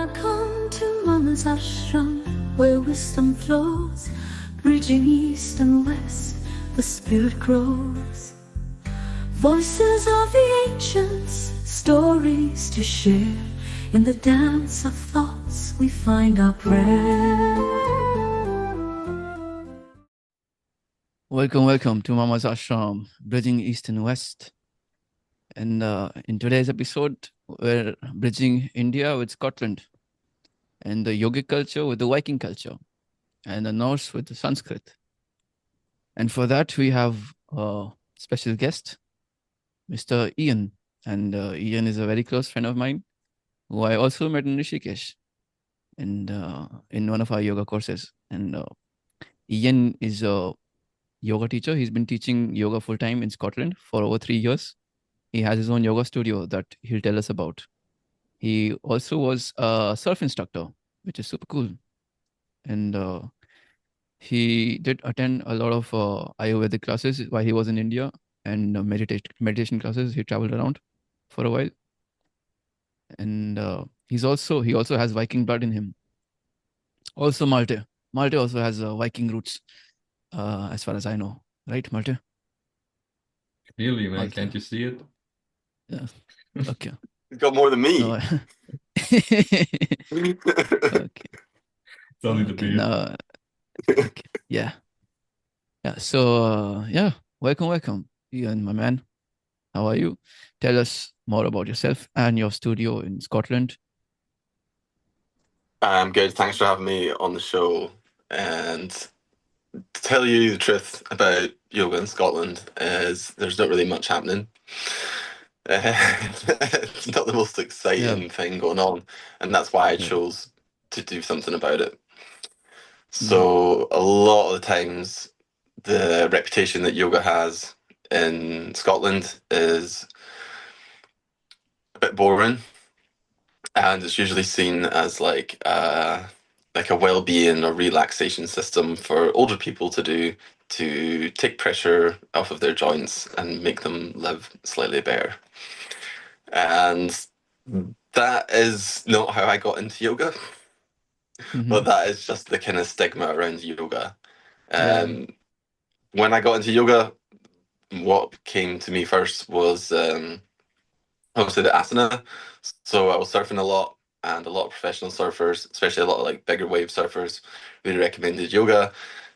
Welcome to Mama's Ashram, where wisdom flows, bridging east and west, the spirit grows. Voices of the ancients, stories to share. In the dance of thoughts, we find our prayer. Welcome to Mama's Ashram, bridging east and west. And in today's episode, we're bridging India with Scotland, and the yogic culture with the Viking culture, and the Norse with the Sanskrit. And for that, we have a special guest, Mr. Iain. And Iain is a very close friend of mine, who I also met in Rishikesh, and in one of our yoga courses. And Iain is a yoga teacher. He's been teaching yoga full time in Scotland for over 3 years. He has his own yoga studio that he'll tell us about. He also was a surf instructor, which is super cool. And he did attend a lot of Ayurvedic classes while he was in India, and meditation classes. He traveled around for a while. And he also has Viking blood in him. Also Malte. Malte also has Viking roots, as far as I know. Right, Malte? Clearly, man. Malte. Can't you see it? Yeah. Okay. He's got more than me. No. Okay. It's only the beard. No. Okay. Yeah. So welcome, Iain, my man. How are you? Tell us more about yourself and your studio in Scotland. I'm good. Thanks for having me on the show. And to tell you the truth about yoga in Scotland is there's not really much happening. It's not the most exciting thing going on, and that's why I chose to do something about it. So a lot of the times, the reputation that yoga has in Scotland is a bit boring, and it's usually seen as like a well-being or relaxation system for older people to do to take pressure off of their joints and make them live slightly better. And that is not how I got into yoga, but that is just the kind of stigma around yoga. When I got into yoga, what came to me first was obviously the asana. So I was surfing a lot, and a lot of professional surfers, especially a lot of like bigger wave surfers, really recommended yoga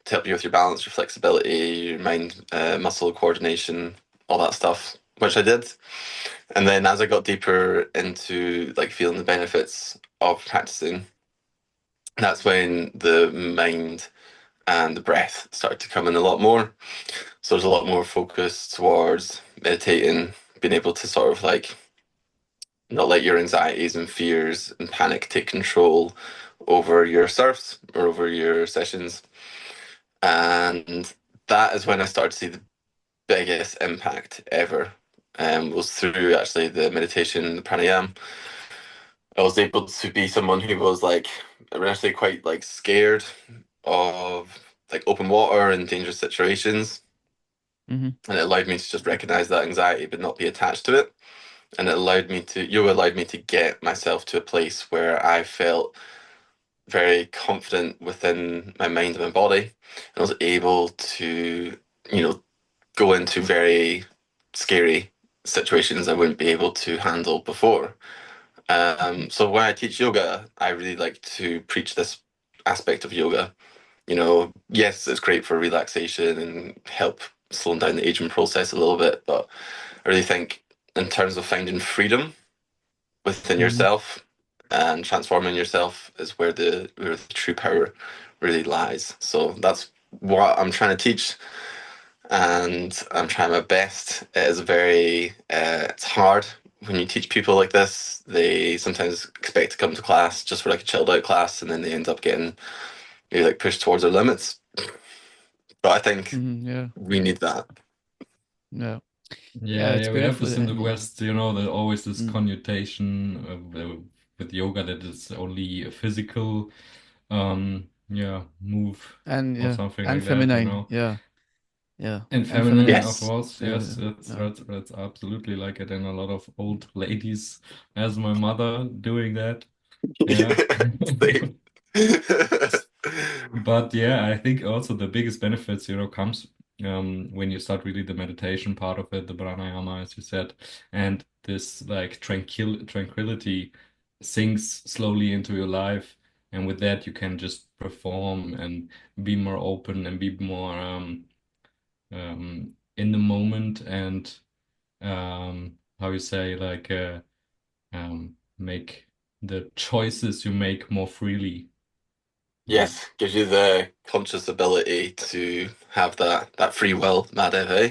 to help you with your balance, your flexibility, your mind, muscle coordination, all that stuff, which I did. And then as I got deeper into like feeling the benefits of practicing, that's when the mind and the breath started to come in a lot more. So there's a lot more focus towards meditating, being able to sort of like not let your anxieties and fears and panic take control over your surfs or over your sessions. And that is when I started to see the biggest impact ever. Was through actually the meditation, the pranayama. I was able to be someone who was like actually quite like scared of like open water and dangerous situations. And it allowed me to just recognize that anxiety but not be attached to it. And yoga allowed me to get myself to a place where I felt very confident within my mind and my body. And I was able to, go into very scary situations I wouldn't be able to handle before. So when I teach yoga, I really like to preach this aspect of yoga. Yes, it's great for relaxation and help slowing down the aging process a little bit, but I really think in terms of finding freedom within yourself and transforming yourself is where the true power really lies. So that's what I'm trying to teach, and I'm trying my best. It is it's hard when you teach people like this. They sometimes expect to come to class just for like a chilled out class, and then they end up getting maybe like pushed towards their limits. But I think we need that. Yeah, we have this in the West, there's always this connotation with yoga that it's only a physical move or something and like feminine, that, Yeah. And feminine, Yes. of course, yes, that's absolutely like it. And a lot of old ladies, as my mother, doing that. Yeah. Same. But yeah, I think also the biggest benefits, comes when you start really the meditation part of it, the pranayama, as you said, and this like tranquility sinks slowly into your life, and with that you can just perform and be more open and be more in the moment and how you say like make the choices you make more freely. Yes, gives you the conscious ability to have that free will, Madhev, eh?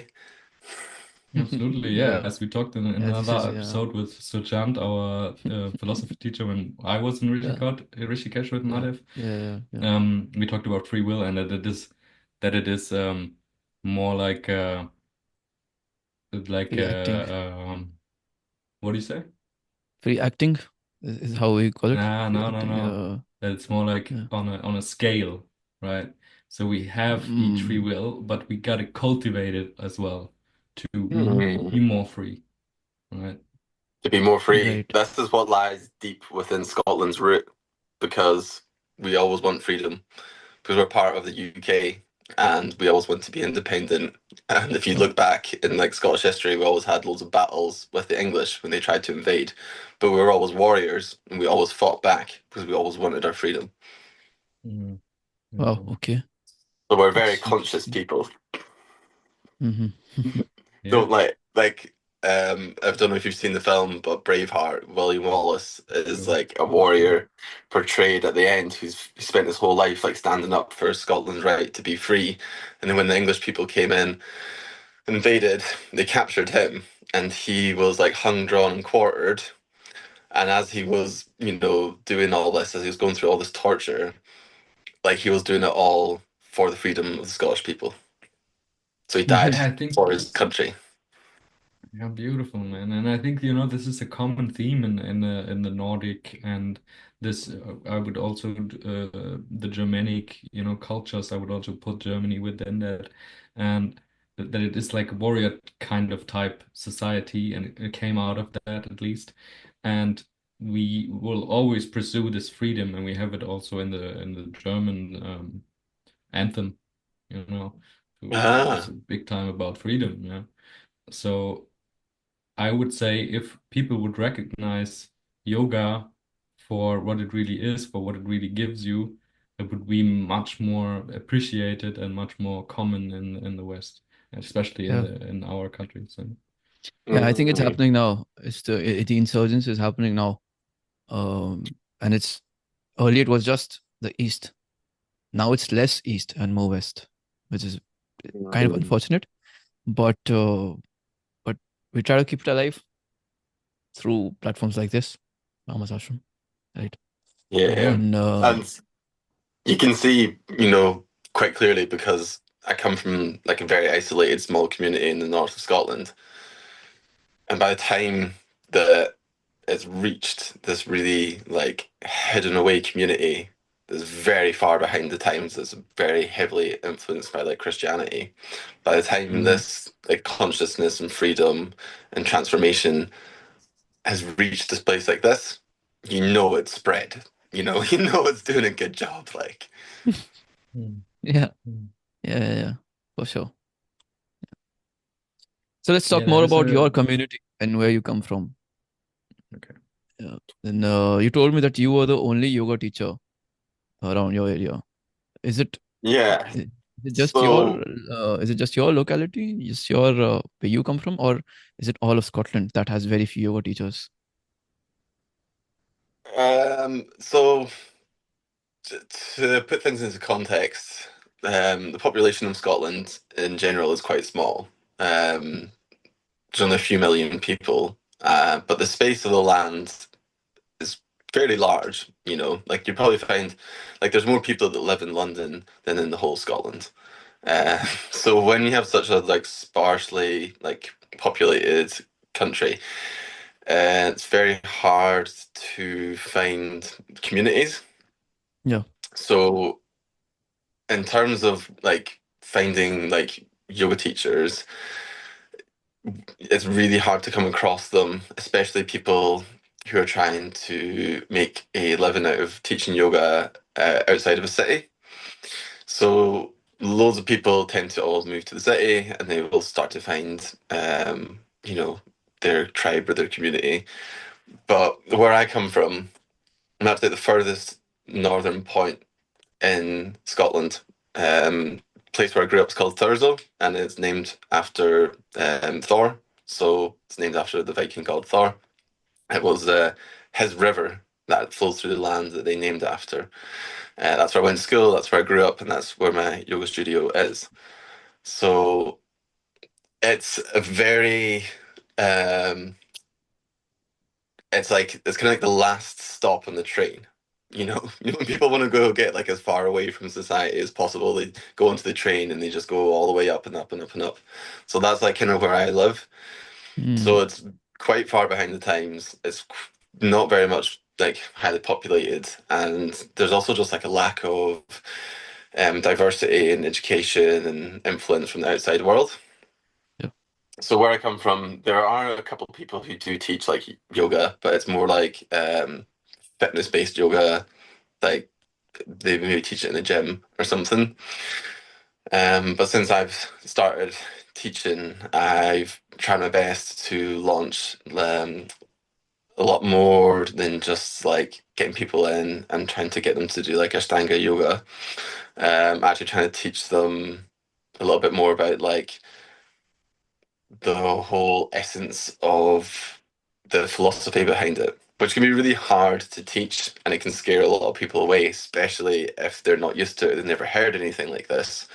Absolutely, yeah. Yeah. As we talked in Yeah, this is another yeah. episode with Suchant, our philosophy teacher, when I was in Yeah. Rishikesh with Yeah. Madhev, Yeah. we talked about free will and that it is more like Free acting. what do you say? Free acting is how we call it. Nah, Free no, no, acting. no. Yeah. That it's more like Yeah. on a scale, right? So we have each free Mm, will, but we gotta cultivate it as well to hmm. be Mm. more free, right? To be more free. Right. This is what lies deep within Scotland's root, because we always want freedom, because we're part of the UK and we always want to be independent. And if you look back in like Scottish history, we always had loads of battles with the English when they tried to invade, but we were always warriors and we always fought back because we always wanted our freedom. Mhm. Wow. Mhm. Okay. So we're very That's conscious interesting. people. Hmm. Don't Yeah, like I don't know if you've seen the film, but Braveheart, William Wallace is sure. like a warrior portrayed at the end who spent his whole life like standing up for Scotland's right to be free. And then when the English people came in, invaded, they captured him and he was like hung, drawn, and quartered. And as he was, doing all this, as he was going through all this torture, like he was doing it all for the freedom of the Scottish people. So he died Yeah, I think for his country. yeah, beautiful, man. And I think, this is a common theme in the Nordic and this I would also the Germanic, cultures, I would also put Germany within that. And that it is like a warrior kind of type society and it came out of that at least. And we will always pursue this freedom and we have it also in the German anthem, it's Ah. a big time about freedom, yeah. So I would say if people would recognize yoga for what it really is, for what it really gives you, it would be much more appreciated and much more common in the West, especially in Yeah. our country. So Yeah. I think it's Mm. happening now. The insurgence is happening now. And it's earlier it was just the east. Now it's less east and more west, which is kind of Mm. unfortunate. But we try to keep it alive through platforms like this, Mama's Ashram, right? Yeah. yeah, And And you can see, quite clearly because I come from like a very isolated small community in the north of Scotland. And by the time that it's reached this really like hidden away community that's very far behind the times, that's very heavily influenced by like Christianity. By the time mhm. this like consciousness and freedom and transformation has reached this place like this, it's spread. It's doing a good job. Like, Mm, Yeah, mm. yeah, for sure. So let's Yeah, talk there more is about a your community and where you come from. okay. Yeah. And you told me that you were the only yoga teacher around your area. Is it yeah. is it just your So locality, just your where you come from, or is it all of Scotland that has very few yoga teachers? so to put things into context, the population of Scotland in general is quite small. There's only a few million people, but the space of the land is fairly large. Like you probably find like there's more people that live in London than in the whole Scotland. So when you have such a like sparsely like populated country, it's very hard to find communities. Yeah. So in terms of like finding like yoga teachers, it's really hard to come across them, especially people. who are trying to make a living out of teaching yoga outside of a city. So loads of people tend to always move to the city, and they will start to find, their tribe or their community. But where I come from, and that's like the furthest northern point in Scotland. Place where I grew up is called Thurso, and it's named after Thor. So it's named after the Viking god Thor. It was his river that flows through the land that they named after. That's where I went to school, that's where I grew up, and that's where my yoga studio is. So it's a very, it's kind of like the last stop on the train. When people want to go get like as far away from society as possible, they go onto the train and they just go all the way up and up and up and up. So that's like kind of where I live. So it's quite far behind the times. It's not very much like highly populated, and there's also just like a lack of diversity in education and influence from the outside world. Yeah. So where I come from, there are a couple of people who do teach like yoga, but it's more like fitness-based yoga, like they maybe teach it in a gym or something. But since I've started teaching, I've tried my best to launch a lot more than just like getting people in and trying to get them to do like Ashtanga yoga. Actually trying to teach them a little bit more about like the whole essence of the philosophy behind it, which can be really hard to teach, and it can scare a lot of people away, especially if they're not used to it, they've never heard anything like this.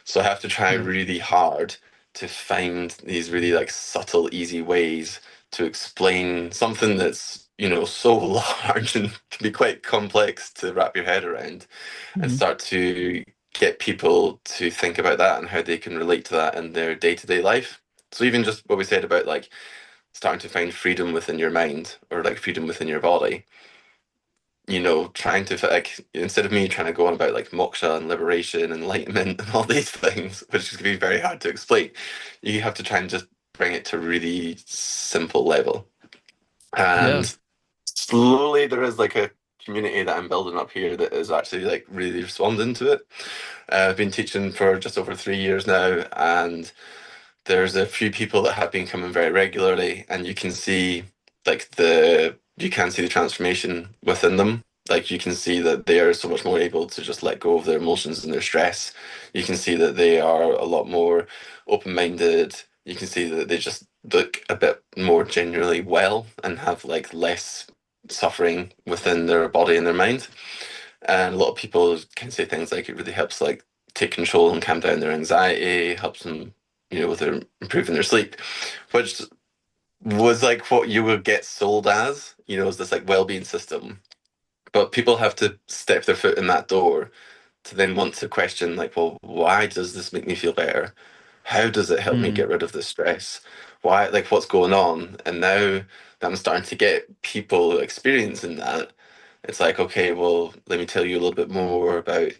So I have to try really hard to find these really like subtle, easy ways to explain something that's, so large and can be quite complex to wrap your head around, and start to get people to think about that and how they can relate to that in their day-to-day life. So even just what we said about like starting to find freedom within your mind or like freedom within your body, trying to like instead of me trying to go on about like moksha and liberation and enlightenment and all these things, which is going to be very hard to explain, you have to try and just bring it to a really simple level. And slowly there is like a community that I'm building up here that is actually like really responding to it. I've been teaching for just over 3 years now, and there's a few people that have been coming very regularly, and you can see the transformation within them. Like you can see that they are so much more able to just let go of their emotions and their stress. You can see that they are a lot more open-minded. You can see that they just look a bit more genuinely well and have like less suffering within their body and their mind. And a lot of people can say things like it really helps like take control and calm down their anxiety, helps them, with their improving their sleep, which was like what you would get sold as this like well-being system. But people have to step their foot in that door to then want to question like, well, why does this make me feel better? How does it help me get rid of the stress? Why, like, what's going on? And now that I'm starting to get people experiencing that, it's like, okay, well, let me tell you a little bit more about,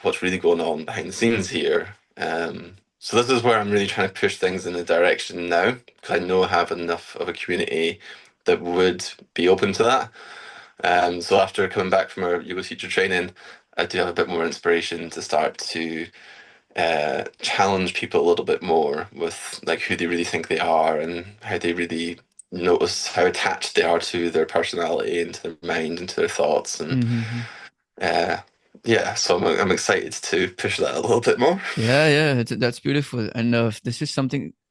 what's really going on behind the scenes here. So this is where I'm really trying to push things in a direction now, because I know I have enough of a community that would be open to that. So after coming back from our yoga teacher training, I do have a bit more inspiration to start to challenge people a little bit more with like who they really think they are and how they really notice how attached they are to their personality and to their mind and to their thoughts. And so I'm excited to push that a little bit more. That's beautiful. And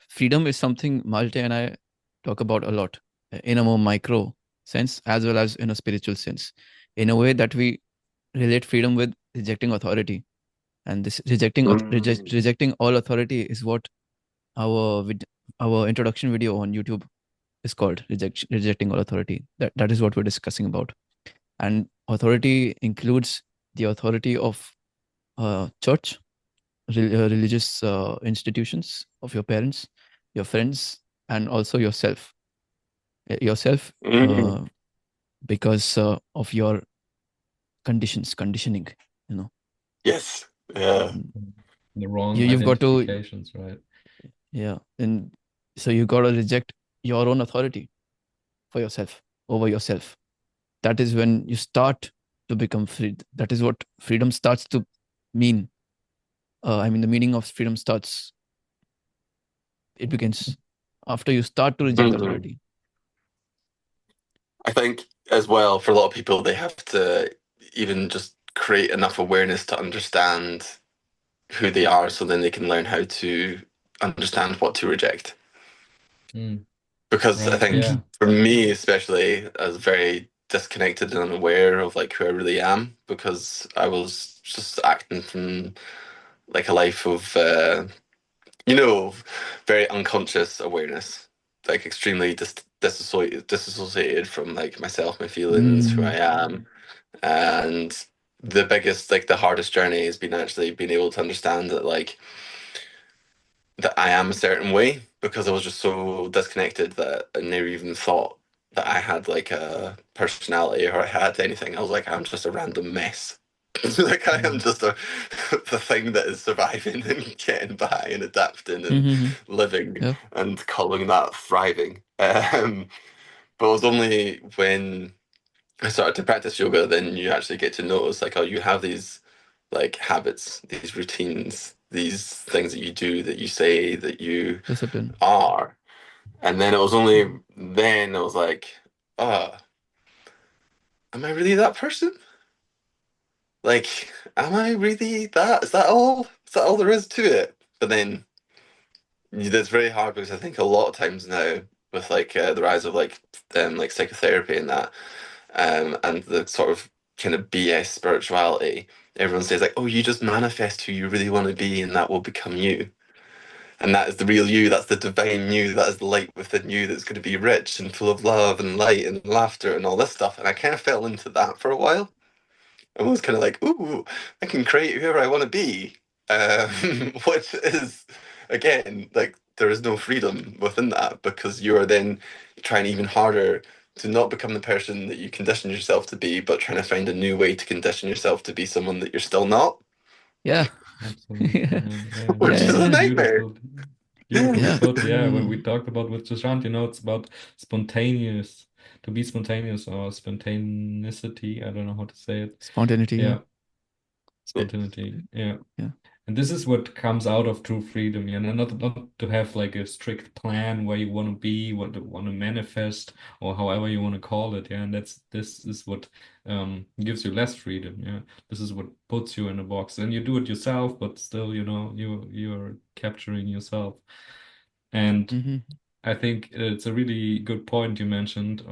freedom is something Malte and I talk about a lot in a more micro sense as well as in a spiritual sense, in a way that we relate freedom with rejecting authority. And this rejecting all authority is what our introduction video on YouTube is called, rejecting all authority. That is what we're discussing about. And authority includes the authority of church, religious institutions, of your parents, your friends, and also yourself. Because of your conditioning, Yes. Yeah. The wrong you've got to, identifications, right? and so you got to reject your own authority for yourself. over yourself. That is when you start to become free. That is what freedom starts to mean. I mean, the meaning of freedom starts, it begins after you start to reject Mhm. authority. I think as well, for a lot of people, they have to even just create enough awareness to understand who they are, so then they can learn how to understand what to reject. Mm. Because I Right. think Yeah. for me, especially, I was very disconnected and unaware of like who I really am, because I was just acting from like a life of very unconscious awareness, like extremely disassociated from like myself, my feelings, who I am. And the biggest, like the hardest journey has been actually being able to understand that like that I am a certain way, because I was just so disconnected that I never even thought that I had like a personality or I had anything. I was like, I'm just a random mess. Like I am just the thing that is surviving and getting by and adapting and living Yeah. and calling that thriving. But it was only when I started to practice yoga, then you actually get to notice like, oh, you have these like habits, these routines, these things that you do, that you say, that you Discipline. are. And then it was only then I was like, oh, am I really that person? Like, am I really that? Is that all? Is that all there is to it? But then it's very hard, because I think a lot of times now with like the rise of like psychotherapy and that, and the sort of kind of BS spirituality, everyone says like, oh, you just manifest who you really want to be, and that will become you. And that is the real you. That's the divine you. That is the light within you that's going to be rich and full of love and light and laughter and all this stuff. And I kind of fell into that for a while. I was kind of like, ooh, I can create whoever I want to be. Which is, again, like there is no freedom within that, because you are then trying even harder to not become the person that you conditioned yourself to be, but trying to find a new way to condition yourself to be someone that you're still not, Yeah. Absolutely. Yeah. Yeah. which is a Yeah. nightmare. Beautiful. Beautifully Yeah. put. Yeah. When we Mm. talked about with Sushant, it's about spontaneous, to be spontaneous or spontaneity. I don't know how to say it. Spontaneity. Yeah. Yeah. Spontaneity. Yeah. Yeah. And this is what comes out of true freedom, yeah, and not to have like a strict plan where you want to be, what you want to manifest, or however you want to call it, yeah. And this is what gives you less freedom, yeah. This is what puts you in a box, and you do it yourself, but still, you're capturing yourself. And Mm-hmm. I think it's a really good point you mentioned,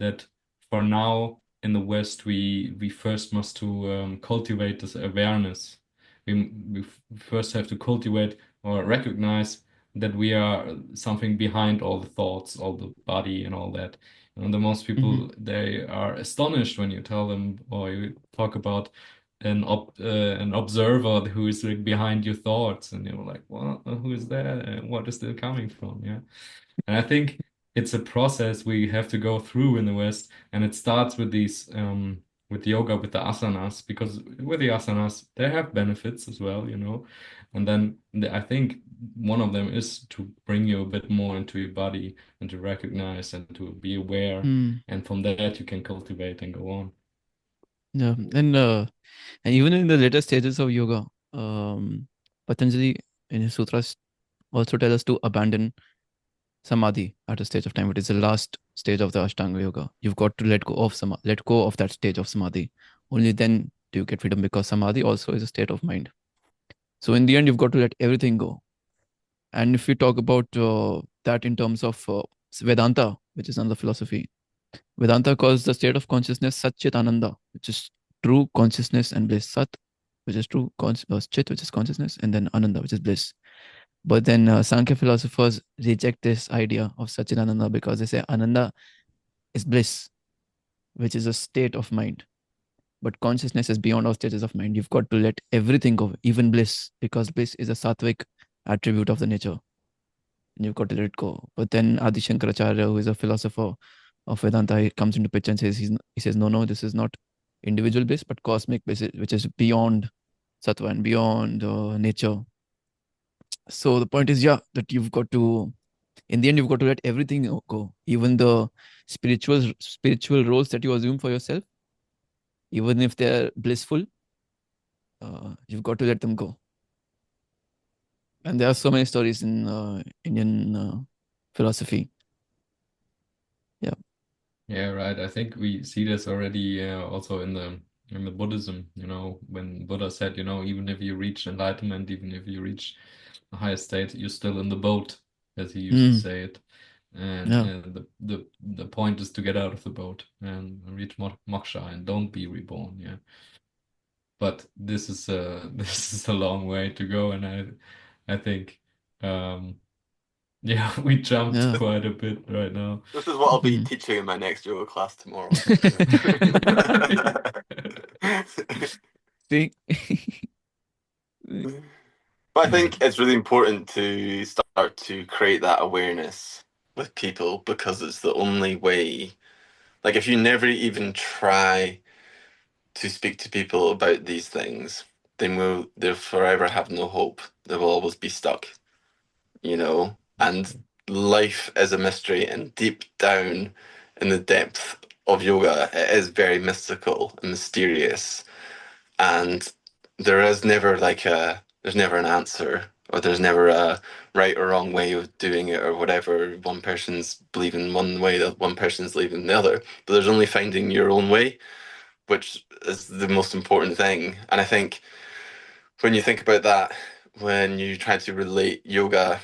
that for now in the West we first must to cultivate this awareness. We first have to cultivate or recognize that we are something behind all the thoughts, all the body, and all that. The most Mm-hmm. people, they are astonished when you tell them or you talk about an observer who is like behind your thoughts, and you're like, well, who is that? And what is it coming from? Yeah. And I think it's a process we have to go through in the West, and it starts with these with yoga, with the asanas, because with the asanas they have benefits as well. And then I think one of them is to bring you a bit more into your body and to recognize and to be aware, Mm. and from that you can cultivate and go on. Yeah. And even in the later stages of yoga, Patanjali in his sutras also tell us to abandon samadhi at a stage of time. It is the last stage of the Ashtanga yoga. You've got to let go of that stage of samadhi. Only then do you get freedom, because samadhi also is a state of mind. So in the end, you've got to let everything go. And if we talk about that in terms of Vedanta, which is another philosophy, Vedanta calls the state of consciousness Satchit Ananda, which is true consciousness and bliss. Sat, which is true, Chit, which is consciousness, and then Ananda, which is bliss. But then Sankhya philosophers reject this idea of Satchitananda, because they say Ananda is bliss, which is a state of mind. But consciousness is beyond all stages of mind. You've got to let everything go, even bliss, because bliss is a sattvic attribute of the nature. And you've got to let it go. But then Adi Shankaracharya, who is a philosopher of Vedanta, he comes into picture and he says, no, this is not individual bliss, but cosmic bliss, which is beyond sattva and beyond nature. So the point is, yeah, that you've got to In the end, you've got to let everything go, even the spiritual roles that you assume for yourself, even if they're blissful. You've got to let them go. And there are so many stories in Indian philosophy. Yeah. Yeah, right. I think we see this already also in the Buddhism, when Buddha said, even if you reach enlightenment, even if you reach a higher state, you're still in the boat, as he used to say it. And Yeah. the point is to get out of the boat and reach moksha and don't be reborn. Yeah. But this is this is a long way to go, and I think yeah, we jumped Yeah. quite a bit right now. This is what I'll be Mhm. teaching in my next yoga class tomorrow. See? But I think it's really important to start to create that awareness with people, because it's the only way. Like, if you never even try to speak to people about these things, then they'll forever have no hope. They will always be stuck, And life is a mystery, and deep down in the depth of yoga, it is very mystical and mysterious. And there's never an answer, or there's never a right or wrong way of doing it, or whatever. One person's believing one way, the one person's believing the other, but there's only finding your own way, which is the most important thing. And I think when you think about that, when you try to relate yoga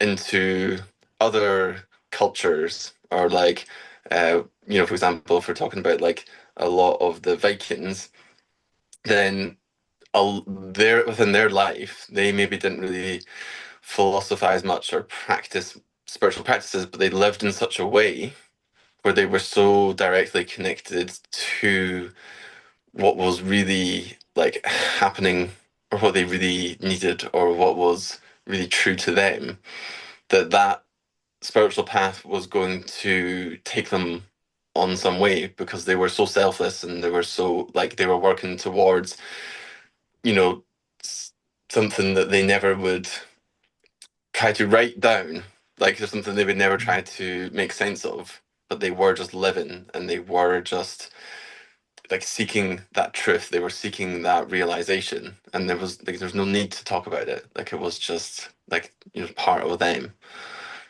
into other cultures, or for example, if we're talking about like a lot of the Vikings, then within their life, they maybe didn't really philosophize much or practice spiritual practices, but they lived in such a way where they were so directly connected to what was really like happening, or what they really needed, or what was really true to them, that spiritual path was going to take them on some way, because they were so selfless, and they were so like they were working towards you know something that they never would try to write down, like there's something they would never try to make sense of, but they were just living, and they were just like seeking that truth, they were seeking that realization, and there's no need to talk about it, like it was just like part of them.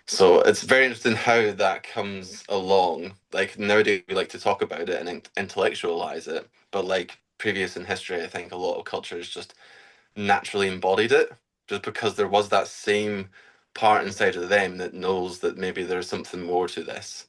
So it's very interesting how that comes along. Like nowadays we like to talk about it and intellectualize it, but like previous in history, I think a lot of cultures just naturally embodied it, just because there was that same part inside of them that knows that maybe there's something more to this.